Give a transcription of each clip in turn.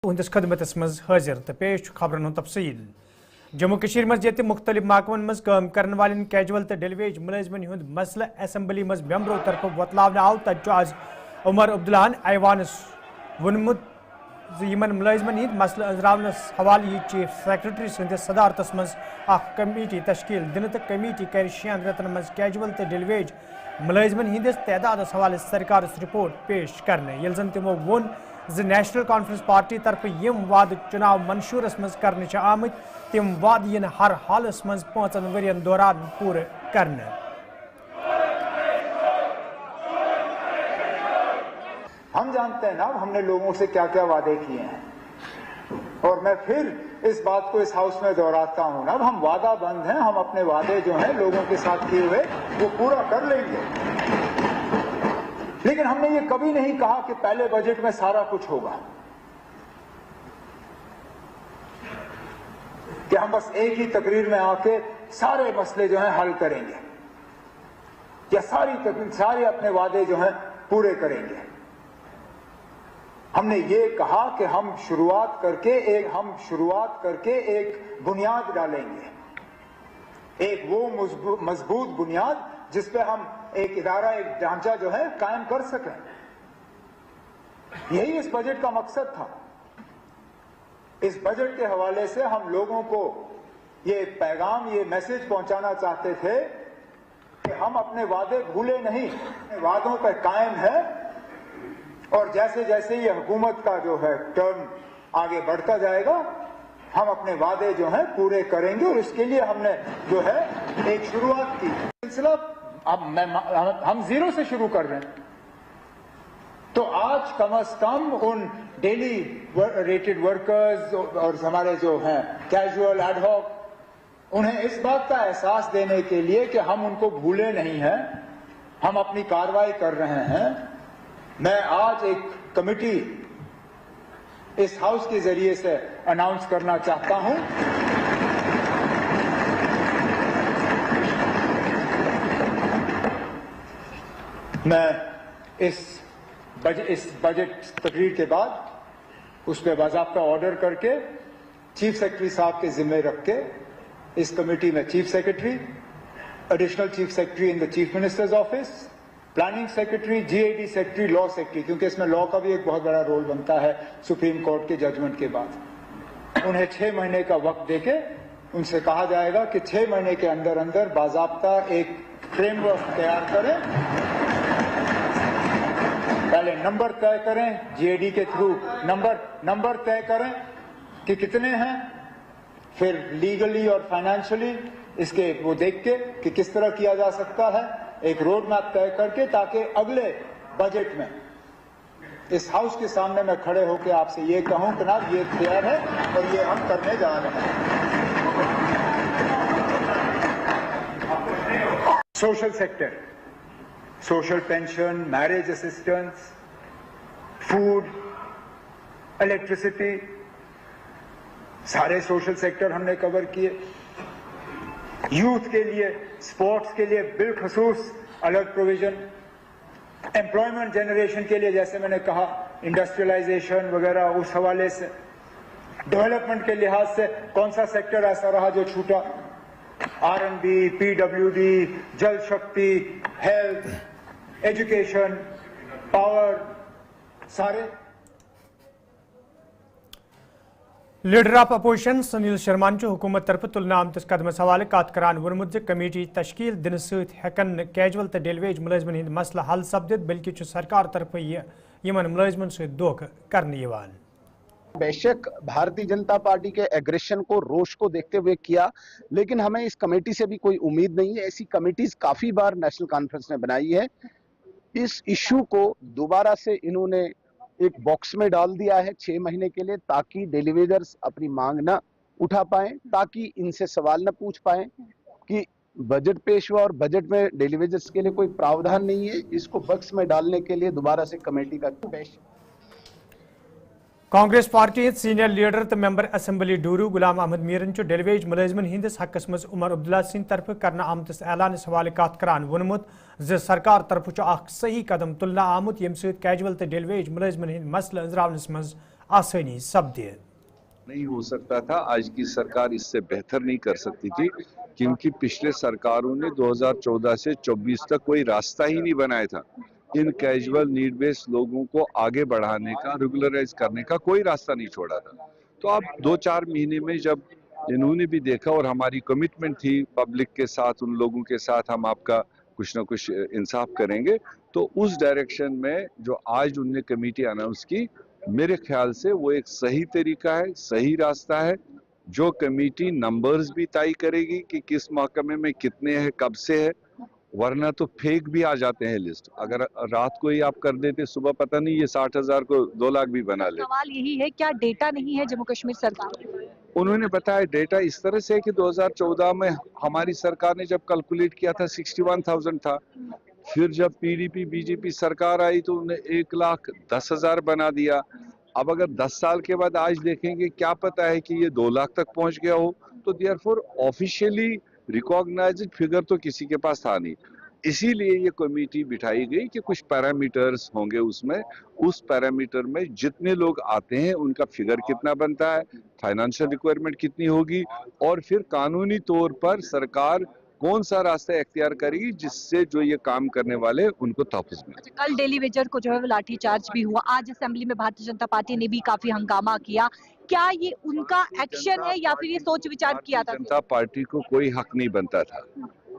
تہندس خدمتس مز حاضر تو پیش خبرن ہند تفصیل جموں کشمیر مز یت مختلف محکمن مز کام کرن والن کیجول تو ڈیلیویج ملازمن ہند مسئلہ اسمبلی مز ممبرو طرف وتلاونہ آو تت آز عمر عبداللہ ایوانس وونمت یمن ملازمن ہند مسئلہ انزراونس حوالہ یہ چیف سیکرٹری سندس صدارتس مز اخ کمیٹی تشکیل دن تو کمیٹی کر 6 رتن مز کیجول تو ڈیلیویج ملازمن ہندس تعداد حوالہ سرکارس رپورٹ پیش کرنے یل زن تمو وون نیشنل کانفرنس پارٹی طرف یم وعد چناؤ منشورس مز کرنے آمت تم وعد ین ہر حالس مز 5 ورین دوران پورے کرنے. ہم جانتے ہیں نا اب ہم نے لوگوں سے کیا کیا وعدے کیے ہیں اور میں پھر اس بات کو اس ہاؤس میں دہراتا ہوں نا اب ہم وعدہ بند ہیں. ہم اپنے وعدے جو ہیں لوگوں کے ساتھ کیے ہوئے وہ پورا کر لیں گے, لیکن ہم نے یہ کبھی نہیں کہا کہ پہلے بجٹ میں سارا کچھ ہوگا, کہ ہم بس ایک ہی تقریر میں آ کے سارے مسئلے جو ہیں حل کریں گے یا سارے اپنے وعدے جو ہیں پورے کریں گے. ہم نے یہ کہا کہ ہم شروعات کر کے ایک بنیاد ڈالیں گے, ایک وہ مضبوط بنیاد جس پہ ہم ایک ادارہ ایک ڈھانچہ جو ہے قائم کر سکیں. یہی اس بجٹ کا مقصد تھا. اس بجٹ کے حوالے سے ہم لوگوں کو یہ پیغام یہ میسج پہنچانا چاہتے تھے کہ ہم اپنے وعدے بھولے نہیں, وعدوں پہ قائم ہے, اور جیسے جیسے یہ حکومت کا جو ہے ٹرم آگے بڑھتا جائے گا ہم اپنے وعدے جو ہیں پورے کریں گے, اور اس کے لیے ہم نے جو ہے ایک شروعات کی. سلسلہ اب ہم زیرو سے شروع کر رہے ہیں, تو آج کم از کم ان ڈیلی ریٹڈ ورکرز اور ہمارے جو ہیں کیجول ایڈ ہاک, انہیں اس بات کا احساس دینے کے لیے کہ ہم ان کو بھولے نہیں ہیں, ہم اپنی کارروائی کر رہے ہیں, میں آج ایک کمیٹی اس ہاؤس کے ذریعے سے اناؤنس کرنا چاہتا ہوں. میں اس بجٹ تقریر کے بعد اس پہ باضابطہ آرڈر کر کے چیف سیکرٹری صاحب کے ذمہ رکھ کے اس کمیٹی میں chief secretary, additional chief secretary in the chief minister's office, planning secretary, GAD secretary, law secretary, کیونکہ اس میں لا کا بھی ایک بہت بڑا رول بنتا ہے سپریم کورٹ کے ججمنٹ کے بعد, انہیں 6 مہینے کا وقت دے کے ان سے کہا جائے گا کہ 6 مہینے کے اندر باضابطہ ایک فریم ورک تیار کریں. پہلے نمبر طے کریں, GAD کے تھرو نمبر طے کریں کہ کتنے ہیں, پھر لیگلی اور فائنینشلی اس کے وہ دیکھ کے کہ کس طرح کیا جا سکتا ہے, ایک روڈ میپ طے کر کے, تاکہ اگلے بجٹ میں اس ہاؤس کے سامنے میں کھڑے ہو کے آپ سے یہ کہوں کہ جناب یہ تیار ہے اور یہ ہم کرنے جا رہے ہیں. Social sector, social pension, marriage assistance, food, electricity, سارے سوشل سیکٹر ہم نے کور کیے. یوتھ کے لیے, سپورٹس کے لیے بالخصوص الگ پروویژن, امپلائمنٹ جنریشن کے لیے جیسے میں نے کہا انڈسٹریلائزیشن وغیرہ, اس حوالے سے ڈیولپمنٹ کے لحاظ سے کون سا سیکٹر ایسا رہا جو چھوٹا, R&D, PWD, Jal Shakti, health, education, power, سارے. Leader of opposition Sunil Sharma حکومت طرف تلنا آمتس قدمس حوالہ کت کران ورمت کمیٹی تشکیل دن ست ہیکن کیجول تو ڈیلیویج ملازمن ہند مسئلہ حل سپدت بلکہ سرکار طرف یمن ملازمن ست دھوکہ کرنے یوان. بے شک بھارتی جنتا پارٹی کے ایگریشن کو, روش کو دیکھتے ہوئے کیا, لیکن ہمیں اس کمیٹی سے بھی کوئی امید نہیں ہے. ایسی کمیٹیز کافی بار نیشنل کانفرنس نے بنائی ہے. اس ایشو کو دوبارہ سے انہوں نے ایک باکس میں ڈال دیا ہے 6 مہینے کے لیے, تاکہ ڈیلیویجرز اپنی مانگ نہ اٹھا پائیں, تاکہ ان سے سوال نہ پوچھ پائیں کہ بجٹ پیش ہوا اور بجٹ میں ڈیلیویجرز کے لیے کوئی پراودھان نہیں ہے. اس کو باکس میں ڈالنے کے لیے دوبارہ سے کمیٹی کا پیش. کانگریس پارٹی سینئر لیڈر تو ممبر اسمبلی ڈورو غلام احمد میرن ڈیلیویج ملازمن ہندس حقس مز عمر عبداللہ سند طرف کرنا آمتس اعلانس حوالہ کت کران وونمت سرکار طرف اخ صحیح قدم تلنا آمت یم ست کیجول تو ڈیلیویج ملازمن ہند مسئلہ انزراونس مز आसानी सपदे। नहीं हो सकता था, आज की सरकार इससे बेहतर नहीं कर सकती थी, क्योंकि पिछले सरकारों ने 2014 से 24 तक कोई रास्ता ही नहीं बनाया था। इन कैजुअल नीड बेस्ड लोगों को आगे बढ़ाने का, रेगुलराइज करने का कोई रास्ता नहीं छोड़ा था। तो अब 2-4 महीने में जब इन्होंने भी देखा और हमारी कमिटमेंट थी पब्लिक के साथ, उन लोगों के साथ हम आपका कुछ ना कुछ इंसाफ करेंगे, तो उस डायरेक्शन में जो आज उनने कमेटी अनाउंस की, मेरे ख्याल से वो एक सही तरीका है, सही रास्ता है। जो कमेटी नंबर्स भी तय करेगी कि किस महकमे में कितने हैं, कब से है, वरना तो फेक भी आ जाते हैं लिस्ट। अगर रात को ही आप कर देते, सुबह पता नहीं ये 60,000 को 2 लाख भी बना ले। सवाल यही है, क्या डेटा नहीं है जम्मू कश्मीर सरकार के पास? उन्होंने बताया डेटा इस तरह से है कि 2014 में हमारी सरकार ने जब कैलकुलेट किया था 61,000 था, फिर जब पीडीपी बीजेपी सरकार आई तो उन्हें 1,10,000 बना दिया। अब अगर 10 साल के बाद आज देखेंगे, क्या पता है कि ये 2 लाख तक पहुंच गया हो, तो देयरफॉर ऑफिशियली रिकॉग्नाइज्ड फिगर तो किसी के पास था नहीं। इसीलिए ये कमेटी बिठाई गई कि कुछ पैरामीटर्स होंगे उसमें, उस पैरामीटर में जितने लोग आते हैं उनका फिगर कितना बनता है, फाइनेंशियल रिक्वायरमेंट कितनी होगी, और फिर कानूनी तौर पर सरकार कौन सा रास्ता इख्तियार करेगी जिससे जो ये काम करने वाले उनको तहफ़्फ़ुज़ मिले। कल डेली वेजर को जो है वो लाठी चार्ज भी हुआ, आज असेंबली में भारतीय जनता पार्टी ने भी काफी हंगामा किया, क्या ये उनका एक्शन है या फिर ये सोच विचार किया था? जनता पार्टी को कोई हक नहीं बनता था,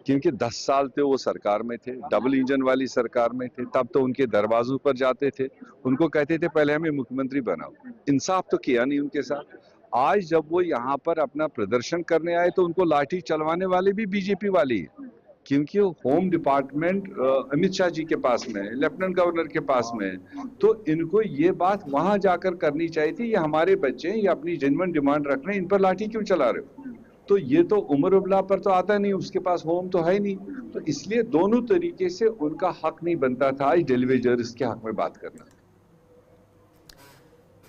क्योंकि 10 साल तो वो सरकार में थे, डबल इंजन वाली सरकार में थे, तब तो उनके दरवाजों पर जाते थे, उनको कहते थे पहले हमें मुख्यमंत्री बनाओ। इंसाफ तो किया नहीं उनके साथ। आज जब वो यहाँ पर अपना प्रदर्शन करने आए तो उनको लाठी चलवाने वाले भी बीजेपी वाले हैं, क्योंकि होम डिपार्टमेंट अमित शाह जी के पास में है, लेफ्टिनेंट गवर्नर के पास में है, तो इनको ये बात वहां जाकर करनी चाहिए थी, ये हमारे बच्चे हैं, ये अपनी जेन्युइन डिमांड रख रहे हैं, इन पर लाठी क्यों चला रहे हो? तो ये तो उमर अब्दुल्ला पर तो आता नहीं, उसके पास होम तो है नहीं, तो इसलिए दोनों तरीके से उनका हक नहीं बनता था आज डेलीवेजर्स के हक में बात करना।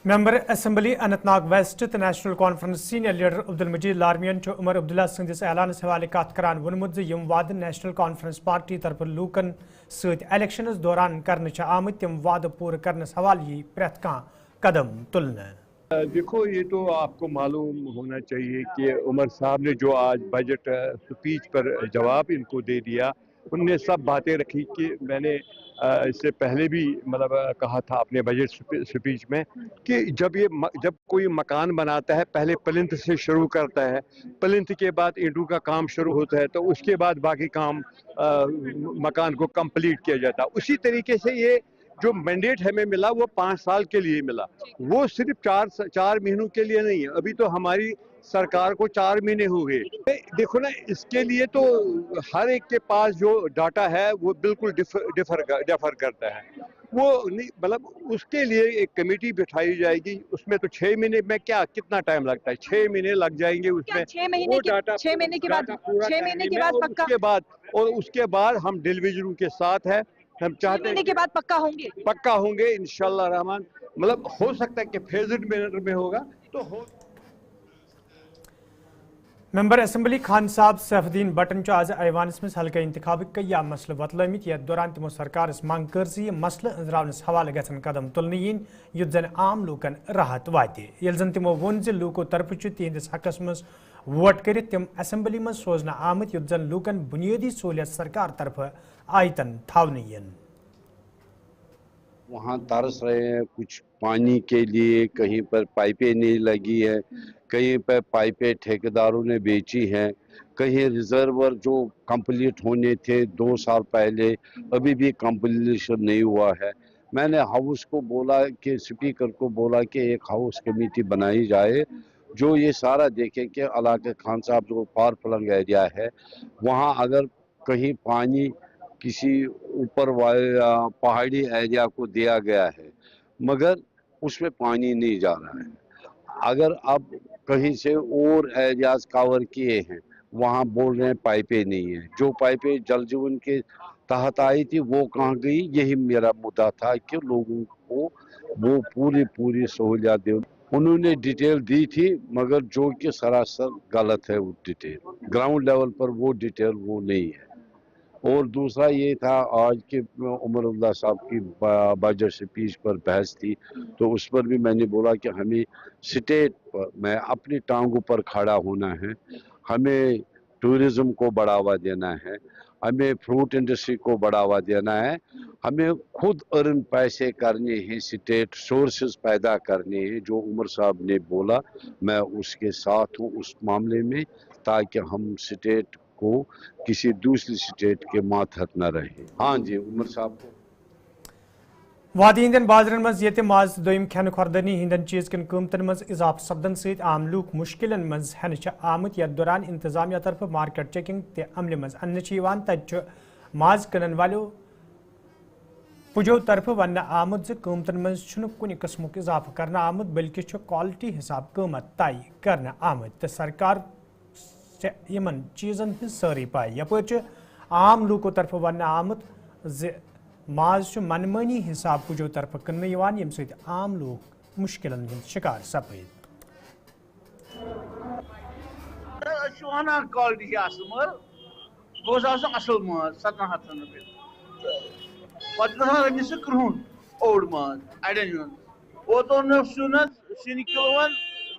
मेंबर असम्बली अनंतनाग वेस्ट तो national conference senior leader Abdul Majeed लार्मियन उमर अब्दुल्ला संदिस ऐलानस हवाले कत करान वोनमुत यम वाद नेशनल कॉन्फ्रेंस पार्टी तरफ लूकन सत इलेक्शनस दौरान करने आमत तम वाद पूरे करने हवाले यी प्रेत कह कदम तुलने। देखो, ये तो आपको मालूम होना चाहिए कि उमर साहब ने जो आज बजट स्पीच पर जवाब इनको दे दिया, उनने सब बातें रखी कि मैंने इससे पहले भी मतलब कहा था अपने बजट स्पीच में कि जब कोई मकान बनाता है पहले प्लिंथ से शुरू करता है, प्लिंथ के बाद ईंटों का काम शुरू होता है, तो उसके बाद बाकी काम मकान को कंप्लीट किया जाता है। उसी तरीके से ये जो मैंडेट हमें मिला वो 5 साल के लिए मिला, वो सिर्फ 4 महीनों के लिए नहीं है। अभी तो हमारी सरकार को 4 महीने हो गए। देखो ना, इसके लिए तो हर एक के पास जो डाटा है वो बिल्कुल डिफर करता है। वो नहीं, मतलब उसके लिए एक कमेटी बिठाई जाएगी, उसमें तो 6 महीने में क्या कितना टाइम लगता है, 6 महीने लग जाएंगे उसमें। 6 महीने के बाद पक्का, उसके बाद हम डिलीवरी के साथ है, हम चाहते हैं के बाद पक्का होंगे इंशाल्लाह रहमान। मतलब हो सकता है कि फेज्ड मैनर में होगा तो हो। मेंबर असम्बली खान साहब सैफुद्दीन बटन आज ऐवानस में हल्का इंतखाब या मसल वतलमित यथ दौरान तमो सरकार मांग कर यह मसल अंजरावनस हवाले गन कदम तुलने यीन युथ जन आम लूकन राहत वाते। यल जन तिमो वोन ज लूको तरफ तिहंदिस हकस मज वोट कर तम असम्बली मज सोजना आमत युथ जन लूकन बुनियादी सहूलियत सरकार तरफ आयतन थावने यन। वहाँ तरस रहे हैं कुछ पानी के लिए, कहीं पर पाइपें नहीं लगी है, कहीं पर पाइपें ठेकेदारों ने बेची हैं, कहीं रिजर्वर जो कंप्लीट होने थे 2 साल पहले अभी भी कंप्लीशन नहीं हुआ है। मैंने हाउस को बोला कि स्पीकर को बोला कि एक हाउस कमेटी बनाई जाए जो ये सारा देखे कि इलाके खान साहब जो फार फ्लंग एरिया है वहाँ अगर कहीं पानी किसी ऊपर पहाड़ी एरिया को दिया गया है मगर उसमें पानी नहीं जा रहा है। अगर अब कहीं से और एरियाज कवर किए हैं वहाँ बोल रहे हैं पाइपें नहीं है, जो पाइपें जल जीवन के तहत आई थी वो कहाँ गई, यही मेरा मुद्दा था कि लोगों को वो पूरी सहूलियत दे। उन्होंने डिटेल दी थी मगर जो कि सरासर गलत है, वो डिटेल ग्राउंड लेवल पर वो डिटेल वो नहीं है। और दूसरा ये था, आज के उमर अब्दुल्ला साहब की बजट स्पीच पर बहस थी, तो उस पर भी मैंने बोला कि हमें स्टेट पर में अपनी टांगों पर खड़ा होना है, हमें टूरिज्म को बढ़ावा देना है, हमें फ्रूट इंडस्ट्री को बढ़ावा देना है, हमें खुद अर्न पैसे करने हैं, स्टेट सोर्सेज पैदा करने हैं। जो उमर साहब ने बोला मैं उसके साथ हूँ उस मामले में, ताकि हम स्टेट को किसी दूसरी स्टेट के मातहत न रहे। हाँ जी, उमर साहब को वादी हिंदन बाजारन मज ये माज दोयम खन खुरदनी हिंदन चीज कन कीमतन मज इजाफ सपदन सहित आम लूक मुश्किलन मज हन आमत यथ दौरान इंतजामिया तरफ मार्केट चेकिंग ते अमले मज अन्न तत माज कनन वालों पुजो तरफ वन आमुद ज कीमतन मज कुन किस्मुक इजाफ करना आमुद बल्कि क्वालिटी हिसाब कीमत तय करना आमुद तो सरकार यमन चीजन हज सारी पाई यपर आम लूको तरफ वन आमुद ज माज मनमानी हिसाब पुजो तरफ कन यम सहित आम लोग मुश्किलन हंद शिकार सपद क्वालिटी गोस असल माज 1700 रुपये पे सह क्रुन ओड माज अड़न ओतन सिन किलोन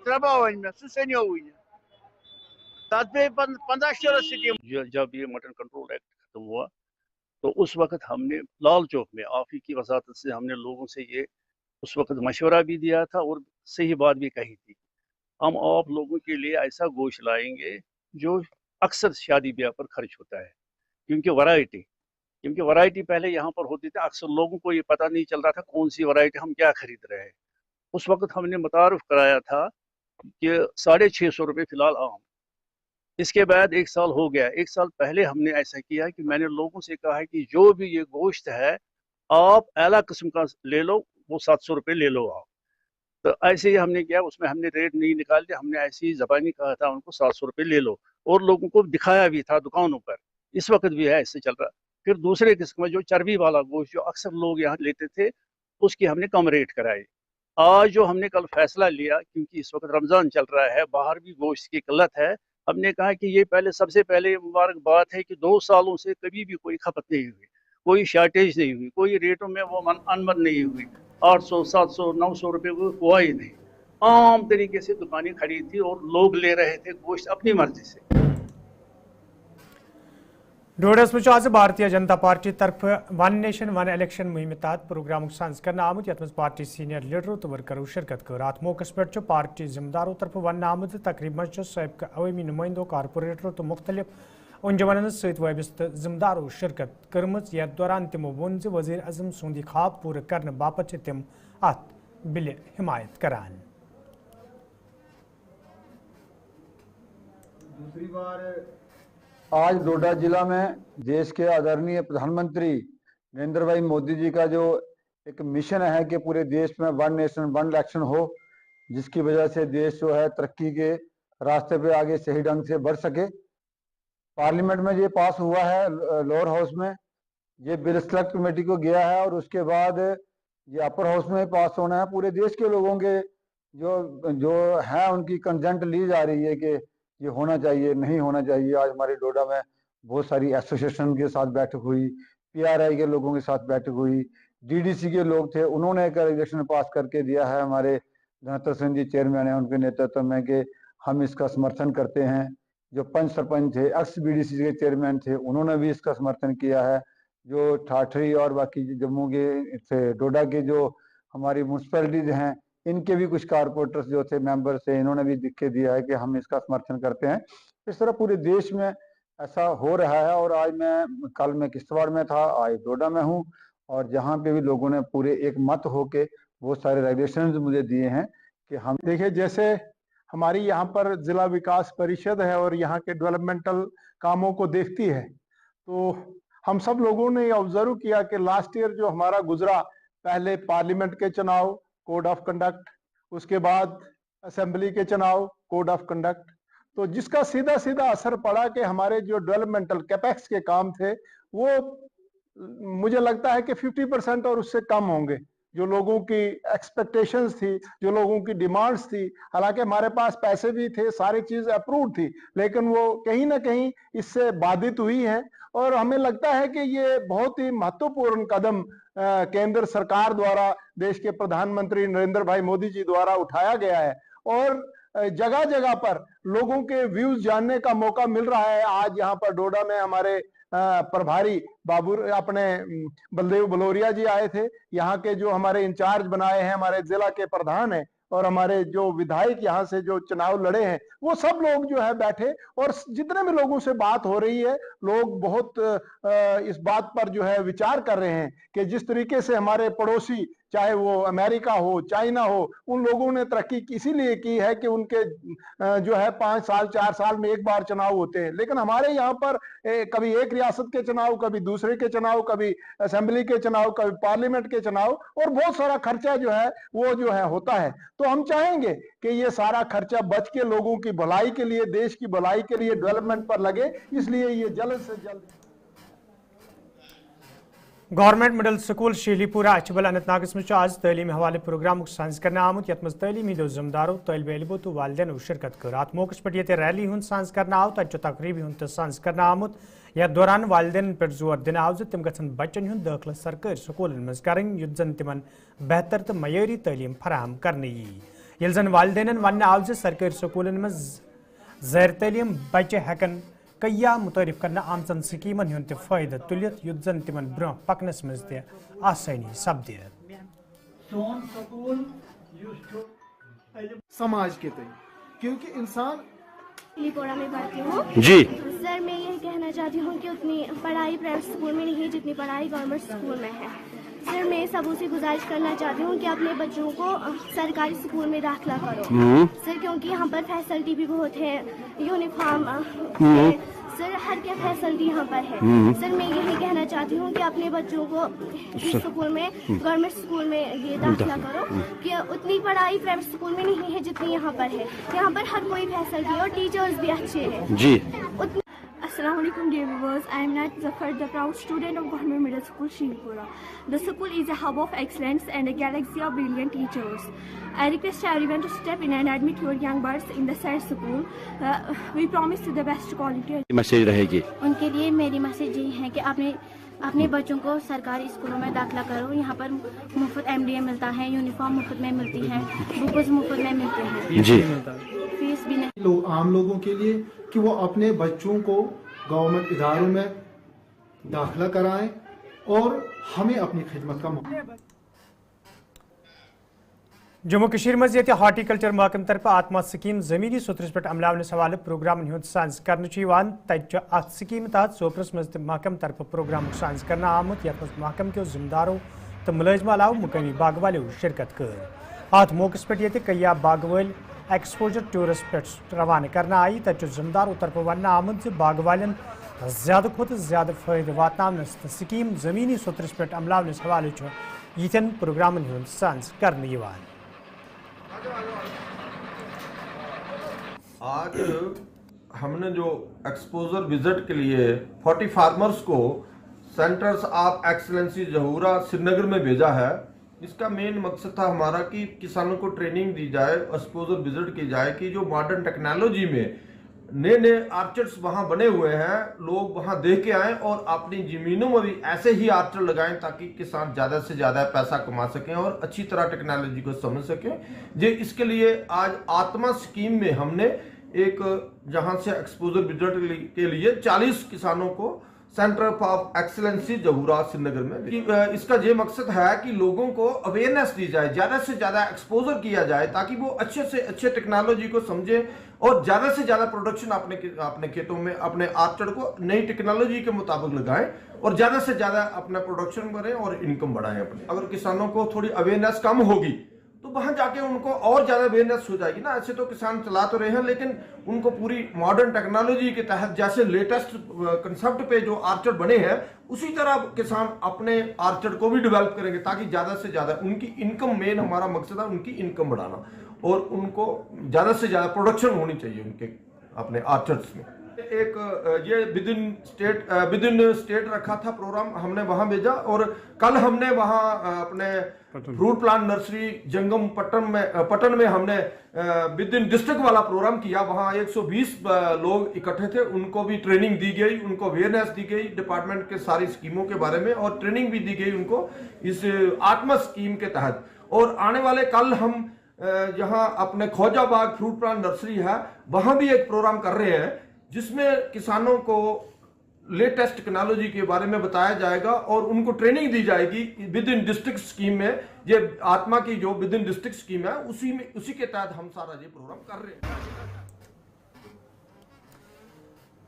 3 वन मे सह सनो वन तथ पे 15 स्कीम। जब ये मटन कंट्रोल एक्ट खत्म हुआ तो उस वक्त हमने लाल चौक में आप ही की वसात से हमने लोगों से ये उस वक्त मशवरा भी दिया था और सही बात भी कही थी, हम आप लोगों के लिए ऐसा गोश्त लाएंगे जो अक्सर शादी ब्याह पर खर्च होता है, क्योंकि वैरायटी पहले यहाँ पर होती थी, अक्सर लोगों को ये पता नहीं चल रहा था कौन सी वैरायटी हम क्या खरीद रहे हैं। उस वक्त हमने मुतारुफ कराया था कि 650 रुपये फिलहाल आम। इसके बाद 1 साल हो गया, 1 साल पहले हमने ऐसा किया कि मैंने लोगों से कहा है कि जो भी ये गोश्त है आप आला किस्म का ले लो, वो 700 रुपये ले लो आप। तो ऐसे ही हमने किया, उसमें हमने रेट नहीं निकाल दिया, हमने ऐसी ही ज़बानी कहा था उनको 700 रुपये ले लो, और लोगों को दिखाया भी था दुकानों पर, इस वक्त भी है ऐसे चल रहा। फिर दूसरे किस्म जो चर्बी वाला गोश्त जो अक्सर लोग यहाँ लेते थे उसकी हमने कम रेट कराई। आज जो हमने कल फैसला लिया, क्योंकि इस वक्त रमज़ान चल रहा है, बाहर भी गोश्त की किल्लत है, हमने कहा कि ये सबसे पहले मुबारक बात है कि 2 सालों से कभी भी कोई खपत नहीं हुई, कोई शार्टेज नहीं हुई, कोई रेटों में वो अनबन नहीं हुई, 800 700 900 रुपये को हुआ ही नहीं। आम तरीके से दुकानें खड़ी थी और लोग ले रहे थे गोश्त अपनी मर्जी से। डोडस में आज भारतीय जनता पार्टी तरफ वन नेशन वन इलेक्शन मुहिम तहत प्रोग्राम साज कर आमुत यथ पार्टी सीनियर लीडरों तो वर्करों शिरकत कर। अत मौके पे पार्टी जिम्मेदारों तरफ वन आमुत तकरीब मज सबक अवामी नुमाइंदों कारपोरेटरों तो मुख्तलिफ उनजमन सबिस्त जिम्मेदारों शिरकत कर्म। यथ दौरान तमो वोन वज़ीर अजम सुंद ख्वाब पूरे करने बापत तम अत बिल हिमायत करान। दूसरी बार आज डोडा जिला में देश के आदरणीय प्रधानमंत्री नरेंद्र भाई मोदी जी का जो एक मिशन है कि पूरे देश में वन नेशन वन इलेक्शन हो, जिसकी वजह से देश जो है तरक्की के रास्ते पे आगे सही ढंग से बढ़ सके। पार्लियामेंट में ये पास हुआ है, लोअर हाउस में ये बिल सेलेक्ट कमेटी को गया है और उसके बाद ये अपर हाउस में पास होना है। पूरे देश के लोगों के जो है उनकी कंसेंट ली जा रही है कि ये होना चाहिए, नहीं होना चाहिए। आज हमारे डोडा में बहुत सारी एसोसिएशन के साथ बैठक हुई, पीआरआई के लोगों के साथ बैठक हुई, डीडीसी के लोग थे, उन्होंने एक रेजोल्यूशन पास करके दिया है हमारे धनतर सिंह जी चेयरमैन है उनके नेतृत्व में कि हम इसका समर्थन करते हैं। जो पंच सरपंच थे, एक्स बीडीसी के चेयरमैन थे, उन्होंने भी इसका समर्थन किया है। जो ठाठरी और बाकी जम्मू के डोडा के जो हमारी म्यूनसिपैलिटीज हैं, इनके भी कुछ कारपोरेटर्स जो थे, मेंबर्स थे, इन्होंने भी लिख के दिया है कि हम इसका समर्थन करते हैं। इस तरह पूरे देश में ऐसा हो रहा है। और आज कल मैं किश्तवाड़ में था, आज डोडा में हूँ, और जहाँ पे भी लोगों ने पूरे एक मत होके बहुत सारे रेगुलेशंस मुझे दिए हैं कि हम देखिए, जैसे हमारी यहाँ पर जिला विकास परिषद है और यहाँ के डेवलपमेंटल कामों को देखती है, तो हम सब लोगों ने ऑब्जर्व किया कि लास्ट ईयर जो हमारा गुजरा, पहले पार्लियामेंट के चुनाव कोड ऑफ कंडक्ट, उसके बाद असेंबली के चुनाव कोड ऑफ कंडक्ट, तो जिसका सीधा सीधा असर पड़ा कि हमारे जो डेवलपमेंटल कैपेक्स के काम थे वो मुझे लगता है कि 50% और उससे कम होंगे। जो लोगों की एक्सपेक्टेशंस थी, जो लोगों की डिमांड्स थी, हालांकि हमारे पास पैसे भी थे, सारी चीज अप्रूव्ड थी, लेकिन वो कहीं ना कहीं इससे बाधित हुई है। और हमें लगता है कि ये बहुत ही महत्वपूर्ण कदम केंद्र सरकार द्वारा, देश के प्रधानमंत्री नरेंद्र भाई मोदी जी द्वारा उठाया गया है। और जगह जगह पर लोगों के व्यूज जानने का मौका मिल रहा है। आज यहाँ पर डोडा में हमारे प्रभारी बाबू अपने बलदेव बलोरिया जी आए थे। यहाँ के जो हमारे इंचार्ज बनाए हैं, हमारे जिला के प्रधान हैं, और हमारे जो विधायक यहाँ से जो चुनाव लड़े हैं, वो सब लोग जो है बैठे, और जितने भी लोगों से बात हो रही है, लोग बहुत इस बात पर जो है विचार कर रहे हैं कि जिस तरीके से हमारे पड़ोसी, चाहे वो अमेरिका हो, चाइना हो, उन लोगों ने तरक्की इसीलिए की है कि उनके जो है 5 साल 4 साल में एक बार चुनाव होते हैं। लेकिन हमारे यहाँ पर कभी एक रियासत के चुनाव, कभी दूसरे के चुनाव, कभी असेंबली के चुनाव, कभी पार्लियामेंट के चुनाव, और बहुत सारा खर्चा जो है वो जो है होता है। तो हम चाहेंगे कि ये सारा खर्चा बच के लोगों की भलाई के लिए, देश की भलाई के लिए, डेवलपमेंट पर लगे, इसलिए ये जल्द से जल्द। Government middle school Shilipura Achabal Anantnag में आज तलीमी हवाले प्रोग्राम साज कर आमुत यथ मज तलीमी जिम्मेदारों, तलब इलमो तो वालदेन शिरकत कर। अत मौके पर ये रैली हूं साज कर आव, तक तकरीबी हूं साज कर आमुत। यथ दौरान वालदेन पे जोर दिन आव तम गन बच्चन हूं दाखिल सरकारी स्कूलन मज करें, युत जन तिमन बेहतर तो मयरी तलीम फराहम करने ये जन वालदेन वन आव सरकारी स्कूलन मज ज़ैर तलीम बच्चे हेकन कया मुतारिफ करना आमचन स्कीमन हूं फायदा तुलित, युत जन तिमन ब्रोह पकनस मज आसानी सपदे। समाज के तय, क्योंकि इंसान लीपोरा में पढ़ती हूँ जी। सर मैं ये कहना चाहती हूँ कि उतनी पढ़ाई प्राइवेट स्कूल में नहीं है जितनी पढ़ाई गवर्नमेंट स्कूल में है। सर मैं सबों से गुजारिश करना चाहती हूँ कि अपने बच्चों को सरकारी स्कूल में दाखिला करो सर, क्योंकि यहाँ पर फैसिलिटी भी बहुत है, यूनिफॉर्म सर, हर क्या फैसिलिटी यहाँ पर है। सर मैं यही कहना चाहती हूँ कि अपने बच्चों को इस स्कूल में, गवर्नमेंट स्कूल में ये दाखिला करो कि उतनी पढ़ाई प्राइवेट स्कूल में नहीं है जितनी यहाँ पर है। यहाँ पर हर कोई फैसिलिटी और टीचर्स भी अच्छे हैं जी। Assalamu alaikum dear viewers, I am Nat Zafar, the proud student of Government Middle School Shirpura. The school is a hub of excellence and a galaxy of brilliant teachers. I request everyone to step in and admit your young birds in the said school. We promise you the best quality. Message रहेगी उनके लिए मेरी message यही है कि अपने बच्चों को सरकारी स्कूलों में दाखिला करो। यहाँ पर मुफ्त MDA मिलता है, यूनिफॉर्म मुफ्त में मिलती है, बुक्स मुफ्त में मिलते हैं जी, फीस भी नहीं। आम लोगों के लिए कि वो अपने बच्चों को गवर्नमेंट इदारों में दाखिला कराएं और हमें अपनी खिदमत का मौका। जम्मू कश्मीर मज ये हार्टिकल्चर महकम तरफ आत्मा स्कीम जमीनी सूत्रस पे अमलावनस हवाले प्रोग्राम हूं साज कर तथ स्कीम तहत सोपरस मज महकम तरफ प्रोग्राम साज कर आमुत, यथ महकम के जिम्मेदारों तो मुलाजम अलाव मुकामी बाग वालों शिरकत कर। अत मौके पे ये कया बाग वाल एक्सपोजर टूरस पे रवाना करना आई, तथ जिम्मेदारों तरफ वन आमुत बाग वालन ज्यादा खुद ज्यादा फायदे वातनावनस तो स्कीम जमीनी सूत्रस पे अमलावनस हवाले यन प्रोग्राम हूं साज कर। आज हमने जो एक्सपोजर विजिट के लिए 40 फार्मर्स को सेंटर्स ऑफ एक्सीलेंसी जहूरा श्रीनगर में भेजा है। इसका मेन मकसद था हमारा कि किसानों को ट्रेनिंग दी जाए, एक्सपोजर विजिट की जाए कि जो मॉडर्न टेक्नोलॉजी में नए नए आर्चर्स वहाँ बने हुए हैं, लोग वहाँ देख के आएँ और अपनी ज़मीनों में भी ऐसे ही आर्चर लगाएं ताकि किसान ज़्यादा से ज़्यादा पैसा कमा सकें और अच्छी तरह टेक्नोलॉजी को समझ सकें। जे इसके लिए आज आत्मा स्कीम में हमने एक जहाँ से एक्सपोजर विजिट के लिए 40 किसानों को सेंटर ऑफ एक्सीलेंसी जहूरा श्रीनगर में इसका ये मकसद है कि लोगों को अवेयरनेस दी जाए, ज़्यादा से ज़्यादा एक्सपोजर किया जाए ताकि वो अच्छे से अच्छे टेक्नोलॉजी को समझे और ज़्यादा से ज़्यादा प्रोडक्शन अपने खेतों में अपने आर्चर को नई टेक्नोलॉजी के मुताबिक लगाएं और ज़्यादा से ज़्यादा अपना प्रोडक्शन करें और इनकम बढ़ाएं अपनी। अगर किसानों को थोड़ी अवेयरनेस कम होगी तो वहां जाके उनको और ज्यादा अवेयरनेस हो जाएगी ना। ऐसे तो किसान चला तो रहे हैं लेकिन उनको पूरी मॉडर्न टेक्नोलॉजी के तहत जैसे लेटेस्ट कंसेप्ट पे जो आर्चर बने हैं उसी तरह किसान अपने आर्चर को भी डेवलप करेंगे ताकि ज्यादा से ज्यादा उनकी इनकम, मेन हमारा मकसद है उनकी इनकम बढ़ाना और उनको ज्यादा से ज्यादा प्रोडक्शन होनी चाहिए उनके अपने आर्चर्स में। एक ये विद इन स्टेट रखा था प्रोग्राम, हमने वहां भेजा। और कल हमने वहां अपने फ्रूट प्लांट नर्सरी जंगम पटन में हमने विद इन डिस्ट्रिक्ट वाला प्रोग्राम किया। वहां 120 लोग इकट्ठे थे, उनको भी ट्रेनिंग दी गई, उनको अवेयरनेस दी गई डिपार्टमेंट के सारी स्कीमों के बारे में, और ट्रेनिंग भी दी गई उनको इस आत्मा स्कीम के तहत। और आने वाले कल हम जहां अपने खोजाबाग फ्रूट प्लांट नर्सरी है वहां भी एक प्रोग्राम कर रहे हैं, जिसमें किसानों को लेटेस्ट टेक्नोलॉजी के बारे में बताया जाएगा और उनको ट्रेनिंग दी जाएगी विद इन डिस्ट्रिक्ट स्कीम में। ये आत्मा की जो विद इन डिस्ट्रिक्ट स्कीम है उसी के तहत हम सारा ये प्रोग्राम कर रहे हैं।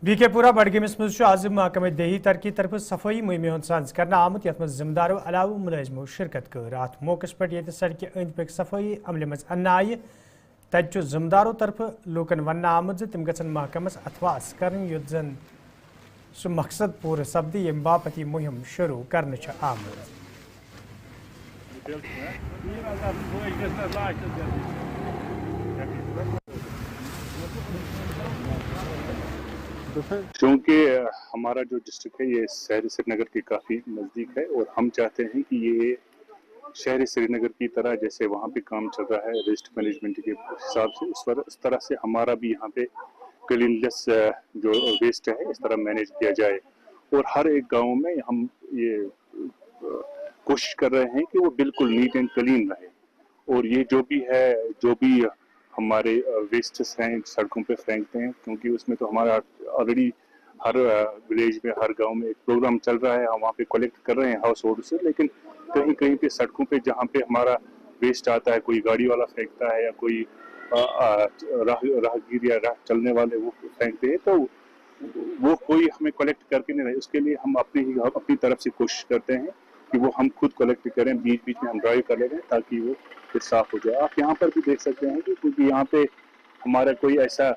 बीकेपुरा बडगमिस मज आज महकमे देही तरक्की तरफ सफाई मुहिम हूं सांझ कर आमुत, यथ जिम्मेदारों अलाव मुलाजमों शिरकत कर। अत मौके पे सड़क अंद पक सफाई अमल मज अन्न आय, तत जिम्मेदारों तरफ लूकन वन आमुत तम गन महकमस अथवास कर युत जन सह मकसद पूर सपद यम बापत यह मुहिम शुरू कर आमुत। क्योंकि हमारा जो डिस्ट्रिक्ट है ये शहर श्रीनगर के काफ़ी नज़दीक है, और हम चाहते हैं कि ये शहर श्रीनगर की तरह जैसे वहाँ पे काम चल रहा है वेस्ट मैनेजमेंट के हिसाब से, उस तरह से हमारा भी यहाँ पे क्लीननेस जो वेस्ट है इस तरह मैनेज किया जाए। और हर एक गांव में हम ये कोशिश कर रहे हैं कि वो बिल्कुल नीट एंड क्लीन रहे, और ये जो भी हमारे वेस्ट्स हैं सड़कों पे फेंकते हैं, क्योंकि उसमें तो हमारा ऑलरेडी हर विलेज में हर गांव में एक प्रोग्राम चल रहा है, हम वहाँ पे कलेक्ट कर रहे हैं हाउस होल्ड से। लेकिन कहीं कहीं पे सड़कों पे जहाँ पे हमारा वेस्ट आता है, कोई गाड़ी वाला फेंकता है या कोई राहगीर या राह चलने वाले वो फेंकते हैं, तो वो कोई हमें कलेक्ट करके नहीं रहे। उसके लिए हम अपनी तरफ से कोशिश करते हैं कि वो हम खुद कलेक्ट करें, बीच बीच में हम ड्राइव कर लेते हैं ताकि वो फिर साफ हो जाए। आप यहाँ पर भी देख सकते हैं कि क्योंकि यहाँ पे हमारा कोई ऐसा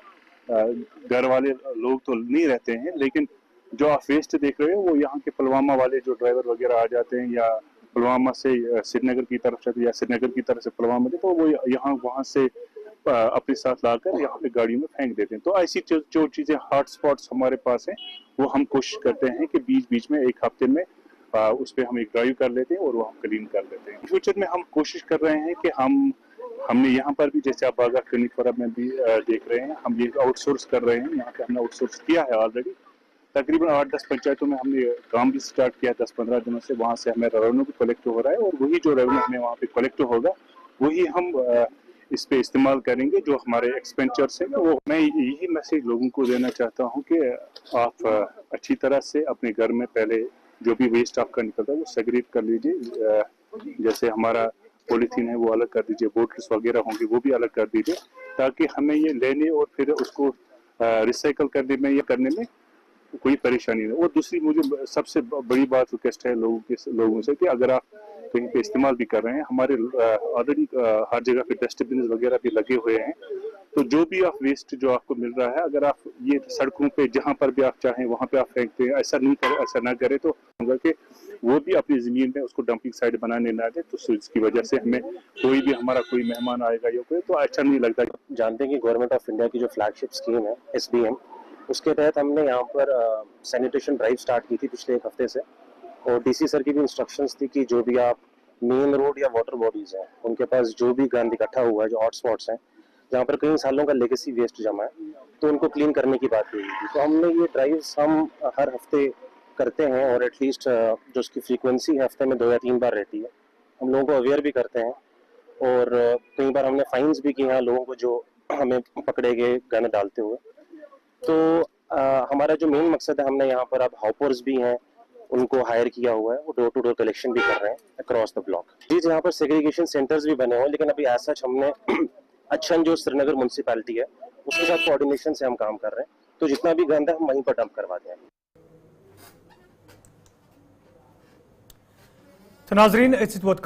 घर वाले लोग तो नहीं रहते हैं, लेकिन जो आप वेस्ट देख रहे हो वो यहाँ के पुलवामा वाले जो ड्राइवर वगैरह आ जाते हैं, या पुलवामा से श्रीनगर की तरफ से या श्रीनगर की तरफ से पुलवामा से, तो वो यहाँ वहाँ से अपने साथ लाकर यहाँ पे गाड़ियों में फेंक देते हैं। तो ऐसी जो चीज़ें हॉट स्पॉट्स हमारे पास हैं वो हम कोशिश करते हैं कि बीच बीच में एक हफ्ते में उस पर हम एक ड्राइव कर लेते हैं और वो हम क्लीन कर लेते हैं। फ्यूचर में हम कोशिश कर रहे हैं कि हमने यहाँ पर भी जैसे आप बागा क्लिनिक में भी देख रहे हैं, हम ये आउटसोर्स कर रहे हैं। यहाँ पे हमने आउटसोर्स किया है ऑलरेडी, तकरीबन 8-10 पंचायतों में हमने काम भी स्टार्ट किया 10-15 दिनों से। वहाँ से हमें रेवेन्यू भी कलेक्ट हो रहा है, और वही जो रेवेन्यू हमें वहाँ पे कलेक्ट होगा वही हम इस पे इस्तेमाल करेंगे जो हमारे एक्सपेंचर्स हैं। वो मैं यही मैसेज लोगों को देना चाहता हूँ कि आप अच्छी तरह से अपने घर में पहले जो भी वेस्ट आपका निकलता है वो सेग्रीगेट कर लीजिए। जैसे हमारा पॉलीथीन है वो अलग कर दीजिए, बोटल्स वगैरह होंगे वो भी अलग कर दीजिए, ताकि हमें ये लेने और फिर उसको रिसाइकल करने में या करने में कोई परेशानी नहीं। और दूसरी मुझे सबसे बड़ी बात रिक्वेस्ट है लोगों से कि अगर आप कहीं पे इस्तेमाल भी कर रहे हैं, हमारे ऑलरेडी हर जगह पे डस्टबिन वगैरह भी लगे हुए हैं, तो जो भी आप वेस्ट जो आपको मिल रहा है, अगर आप ये सड़कों पे जहाँ पर भी आप चाहें वहाँ पे आप फेंकते हैं, ऐसा ना करें तो होगा कि वो भी अपनी ज़मीन में उसको डंपिंग साइट बनाने ना दे, तो इसकी वजह से हमें कोई मेहमान आएगा या कोई तो अच्छा नहीं लगता। जानते हैं कि गवर्नमेंट ऑफ इंडिया की जो फ्लैगशिप स्कीम है SBM, उसके तहत हमने यहाँ पर सैनिटेशन ड्राइव स्टार्ट की थी पिछले एक हफ्ते से, और DC सर की भी इंस्ट्रक्शंस थी कि जो भी आप मेन रोड या वाटर बॉडीज हैं उनके पास जो भी गंद इकट्ठा हुआ है, जो हॉट स्पॉट्स हैं जहाँ पर कई सालों का लेगेसी वेस्ट जमा है, तो उनको क्लीन करने की बात हुई थी। तो हमने ये ड्राइव्स हम हर हफ्ते करते हैं, और एटलीस्ट जो उसकी फ्रीक्वेंसी है हफ्ते में 2 या 3 बार रहती है। हम लोगों को अवेयर भी करते हैं, और कई बार हमने फाइन्स भी किए हैं लोगों को जो हमें पकड़े गए गंद डालते हुए। तो हमारा जो मेन मकसद है, हमने यहाँ पर अब हॉपर्स भी हैं उनको हायर किया हुआ है, वो डोर टू डोर कलेक्शन भी कर रहे हैं अक्रॉस द ब्लॉक। जी यहाँ पर सेग्रीगेशन सेंटर्स भी बने हुए हैं, लेकिन अभी ऐसा हमने अच्छन जो श्रीनगर म्यूनसिपैलिटी है उसके साथ कोऑर्डिनेशन से हम काम कर रहे हैं, तो जितना भी गंद है हम वहीं पर डंप करवाते हैं। तो नाजरीन